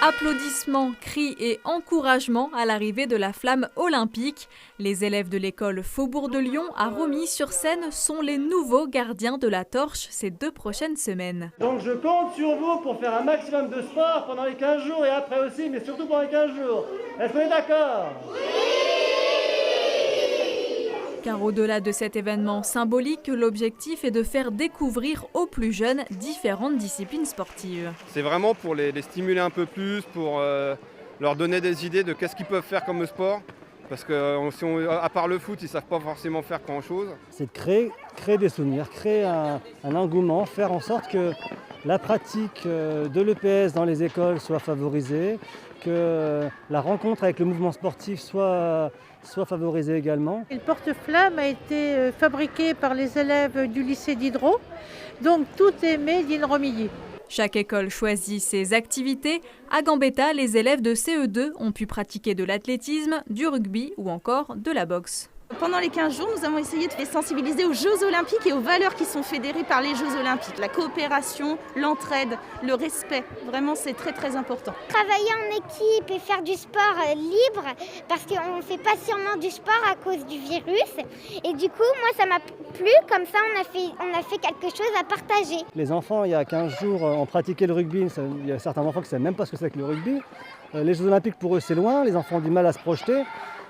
Applaudissements, cris et encouragements à l'arrivée de la flamme olympique. Les élèves de l'école Faubourg de Lyon à Romilly-sur-Seine sont les nouveaux gardiens de la torche ces 2 prochaines semaines. Donc je compte sur vous pour faire un maximum de sport pendant les 15 jours et après aussi, mais surtout pendant les 15 jours. Est-ce qu'on est d'accord ? Car au-delà de cet événement symbolique, l'objectif est de faire découvrir aux plus jeunes différentes disciplines sportives. C'est vraiment pour les stimuler un peu plus, pour leur donner des idées de qu'est-ce qu'ils peuvent faire comme sport. Parce qu'à part le foot, ils ne savent pas forcément faire grand-chose. C'est de créer des souvenirs, créer un engouement, faire en sorte que la pratique de l'EPS dans les écoles soit favorisée, que la rencontre avec le mouvement sportif soit favorisée également. Le porte-flamme a été fabriqué par les élèves du lycée d'Hydro, donc tout est made in Romilly. Chaque école choisit ses activités. À Gambetta, les élèves de CE2 ont pu pratiquer de l'athlétisme, du rugby ou encore de la boxe. Pendant les 15 jours, nous avons essayé de les sensibiliser aux Jeux Olympiques et aux valeurs qui sont fédérées par les Jeux Olympiques. La coopération, l'entraide, le respect, vraiment c'est très très important. Travailler en équipe et faire du sport libre, parce qu'on ne fait pas sûrement du sport à cause du virus. Et du coup, moi ça m'a plu, comme ça on a fait quelque chose à partager. Les enfants, il y a 15 jours, ont pratiqué le rugby. Il y a certains enfants qui ne savent même pas ce que c'est que le rugby. Les Jeux Olympiques, pour eux, c'est loin. Les enfants ont du mal à se projeter.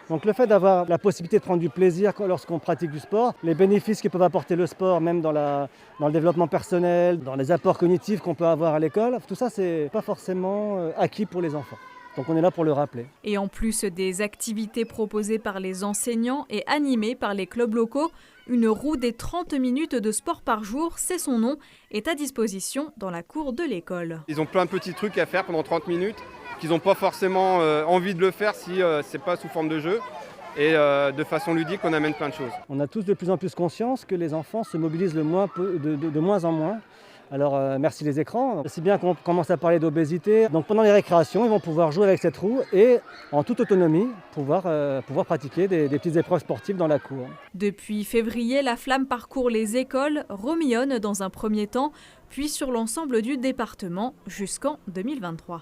Donc le fait d'avoir la possibilité de prendre du plaisir lorsqu'on pratique du sport, les bénéfices que peut apporter le sport, même dans le développement personnel, dans les apports cognitifs qu'on peut avoir à l'école, tout ça, c'est pas forcément acquis pour les enfants. Donc on est là pour le rappeler. Et en plus des activités proposées par les enseignants et animées par les clubs locaux, une roue des 30 minutes de sport par jour, c'est son nom, est à disposition dans la cour de l'école. Ils ont plein de petits trucs à faire pendant 30 minutes qu'ils n'ont pas forcément envie de le faire si ce n'est pas sous forme de jeu. Et de façon ludique, on amène plein de choses. On a tous de plus en plus conscience que les enfants se mobilisent de moins en moins. Alors merci les écrans, c'est bien qu'on commence à parler d'obésité. Donc pendant les récréations, ils vont pouvoir jouer avec cette roue et en toute autonomie pouvoir pratiquer des petites épreuves sportives dans la cour. Depuis février, la flamme parcourt les écoles, Romillonne dans un premier temps, puis sur l'ensemble du département jusqu'en 2023.